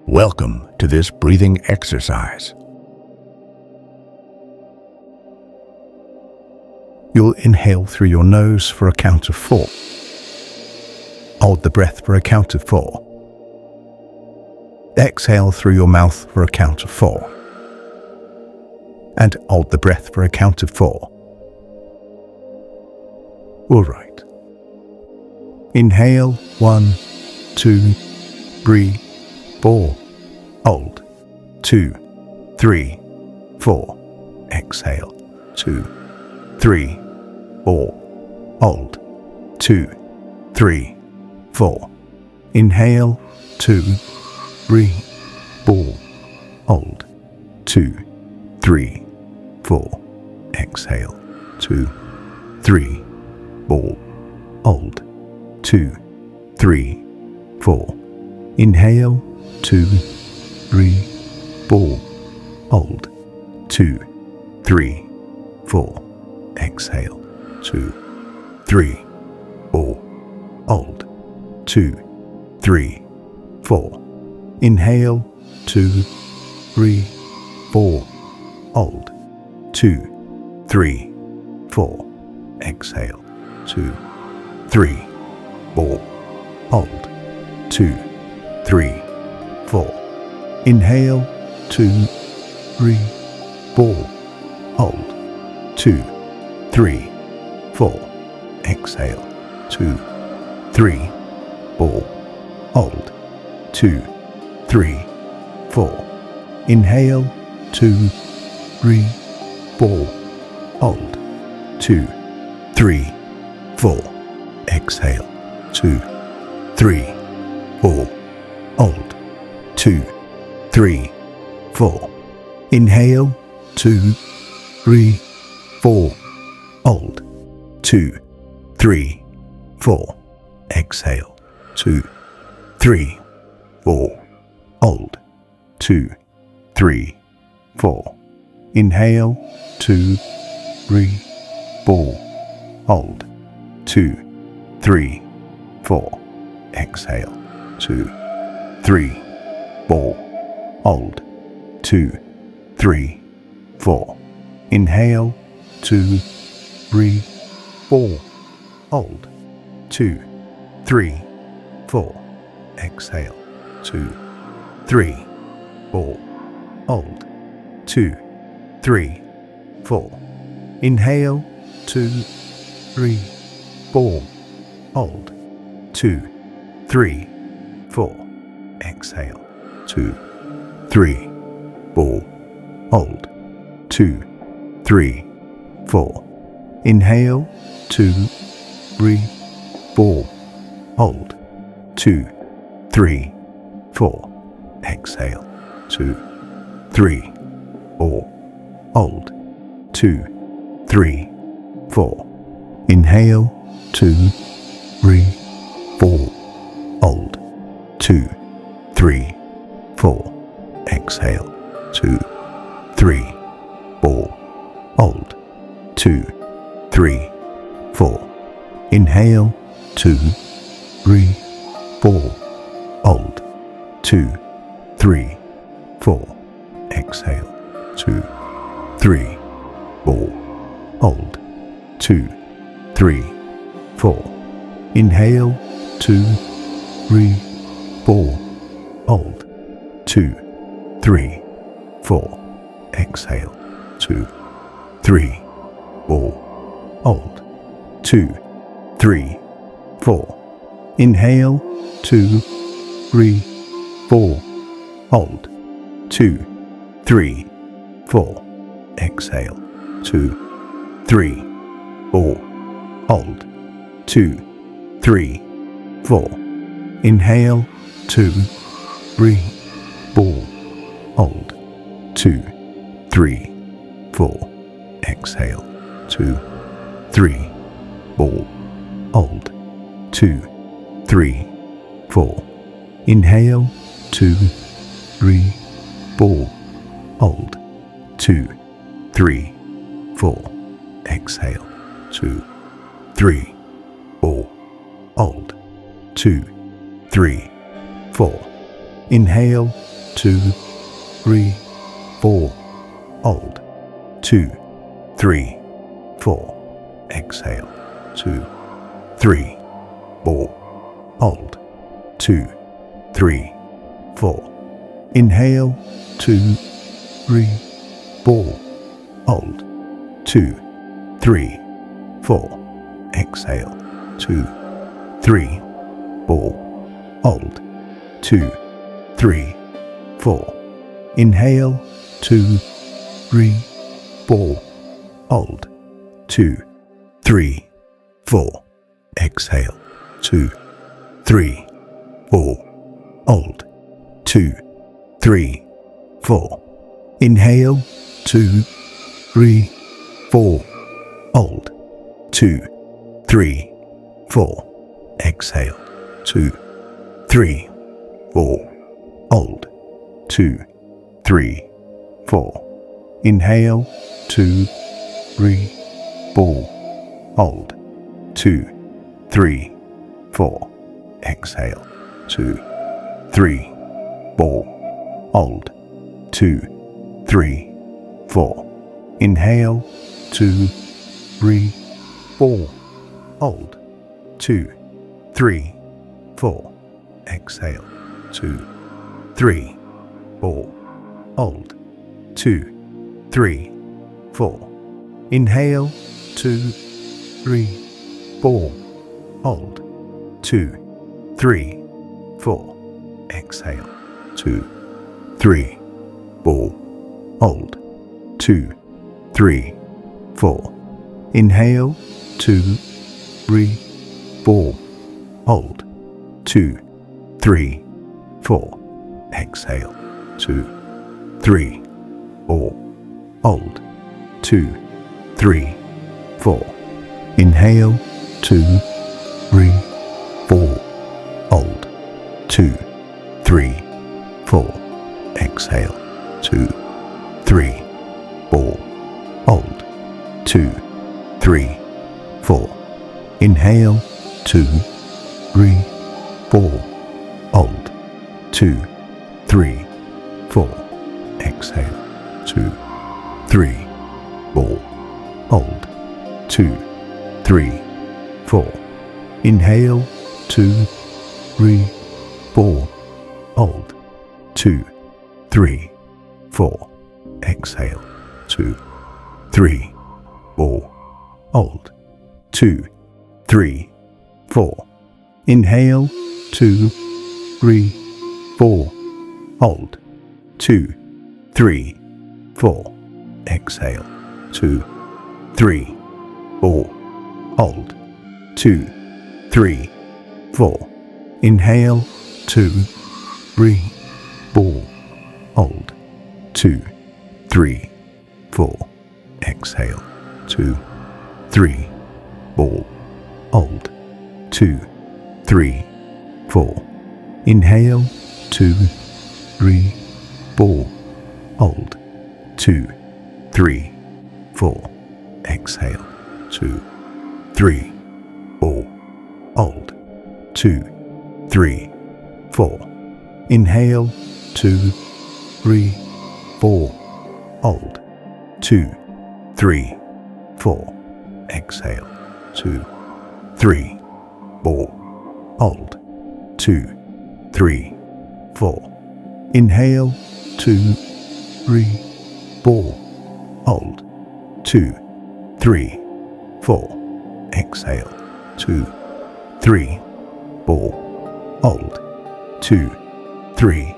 Welcome to this breathing exercise. You'll inhale through your nose for a count of 4. Hold the breath for a count of 4. Exhale through your mouth for a count of 4. And hold the breath for a count of 4. All right. Inhale, 1, 2, 3, 4. Hold, 2, 3, 4. Exhale, 2, 3, 4. Hold, 2, 3, 4. Inhale, 2, 3, 4. Hold, 2, 3, 4. Exhale, 2, 3, 4. Hold, 2, 3, 4. Inhale, 2, 3, 4. Hold, 2, 3, 4. Exhale, 2, 3, 4. Hold, 2, 3, 4. Inhale, 2, 3, 4. Hold, 2, 3, 4. Exhale, 2, 3, 4. Hold, 2, 3, 4. Inhale, 2, 3, 4. Hold, 2, 3, 4. Exhale, 2, 3, 4. Hold, 2, 3, 4. Inhale, 2, 3, 4. Hold, 2, 3, 4. Exhale, 2, 3, 4. Hold, 2, 3, 4. Inhale, 2, 3, 4. Hold, 2, 3, 4. Exhale, 2, 3, 4. Hold, 2, 3, 4. Inhale, 2, 3, 4. Hold, 2, 3, 4. Exhale, 2, 3, 4. Hold, 2, 3, 4. Inhale, 2, 3, 4. Hold, 2, 3, 4. Exhale, 2, 3, 4. Hold, 2, 3, 4. Inhale, 2, 3, 4. Hold, 2, 3, 4. Exhale, 2, 3, 4. Hold, 2, 3, 4. Inhale, 2, 3, 4. Hold, 2, 3, 4. Exhale, 2, 3, 4. Hold, 2, 3, 4. Inhale, 2, 3, 4. Hold, 2, 3, 4. Exhale, 2, 3, 4. Hold, 2, 3, 4. Inhale, 2, 3, 4. Hold, 2, 3, 4. Exhale, 2, 3, 4. Hold, 2, 3, 4. Inhale, 2, 3, 4. Hold, 2, 3, 4. Exhale, 2, 3, 4. Hold, 2, 3, 4. Inhale, 2, 3, 4. Hold, 2, 3, 4. Exhale, 2, 3, 4. Hold, 2, 3, 4. Inhale, 2, 3, 4. Hold, 2, 3, 4. Exhale, 2, 3, 4. Hold, 2, 3, 4. Inhale, 2, 3, 4. Hold, 2, 3, 4. Exhale, 2, 3, 4. Hold, 2, 3, 4. Inhale, 2, 3, 4. Hold. 2, 3, 4. Exhale. 2, 3, 4. Hold. 2, 3, 4. Inhale. 2, 3, 4. Hold. 2, 3, 4. Exhale. 2, 3, 4. Hold. 2, 3, 4. Inhale. 2, 3, 4. Hold. 2, 3, 4. Exhale. 2, 3, 4. Hold. 2, 3, 4. Inhale. 2, 3, 4. Hold. 2, 3, 4. Exhale. 2, 3, 4. Hold. 2, 3, 4. Inhale. 2, 3, 4. Hold. 2, 3, 4. Exhale. 2, 3, 4. Hold. 2, 3, 4. Inhale. 2, 3, 4. Hold. 2, 3, 4. Exhale. 2, 3, 4. Hold. 2, 3, 4. Inhale. 2, 3, 4. Hold. 2, 3, 4. Exhale. 2, 3, 4. Hold. 2, 3, 4. Inhale. 2, 3, 4. Hold. 2, 3, 4. Exhale. 2, 3, 4. Hold. 2, 3, 4. Inhale. 2, 3, 4. Hold. 2, 3, 4. Exhale. 2, 3, 4. Hold. 2, 3, 4. Inhale. 2, 3, 4. Hold. 2, 3, 4. Exhale. 2, 3, 4. Hold. 2, 3, 4. Inhale. 2, 3, 4. Hold. 2, 3, 4. Exhale. 2, 3, 4. Hold. 2, 3, 4. Inhale. 2, 3, 4. Hold. 2, 3, 4. Exhale. 2, 3, 4. Hold. 2, 3, 4. Inhale. 2, 3, 4. Hold. 2, 3, 4. Exhale. 2, 3, 4. Hold. 2, 3, 4. Inhale. 2, 3, 4. Hold. 2, 3, 4. Exhale. 2, 3, 4. Hold. 2, 3, 4. Inhale. 2, 3, 4. Hold. 2, 3, 4. Exhale. 2, 3, 4. Hold. 2, 3, 4. Inhale. 2, 3, 4. Hold. 2, 3, 4. Exhale. 2, 3, 4. Hold. 2, 3,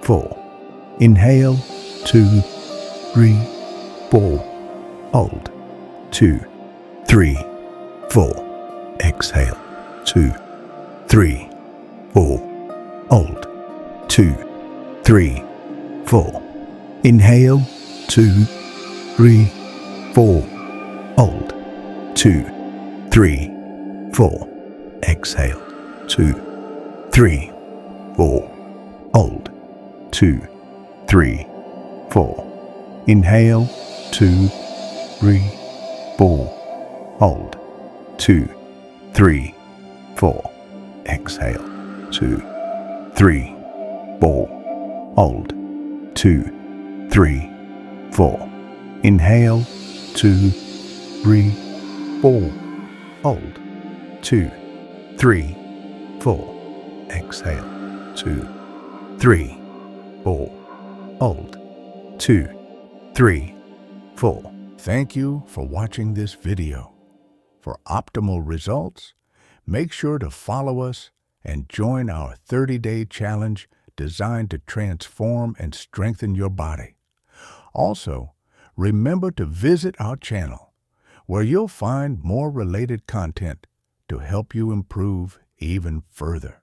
4. Inhale. 2, 3, 4. Hold. 2, 3, 4. Exhale. 2, 3, 4. Hold. 2, 3, 4. Inhale. 2, 3, 4. Hold. 2, 3, 4. Exhale. 2, 3, 4. Hold. 2, 3, 4. Inhale. 2, 3, 4. Hold. 2, 3, 4. Exhale. 2, 3, 4. Hold. 2, 3, 4. Inhale. 2, 3, 4. Hold. 2, 3, 4. Exhale. 2, 3, 4. Hold. 2, 3, 4. Thank you for watching this video. For optimal results, make sure to follow us and join our 30-day challenge designed to transform and strengthen your body. Also, remember to visit our channel, where you'll find more related content to help you improve even further.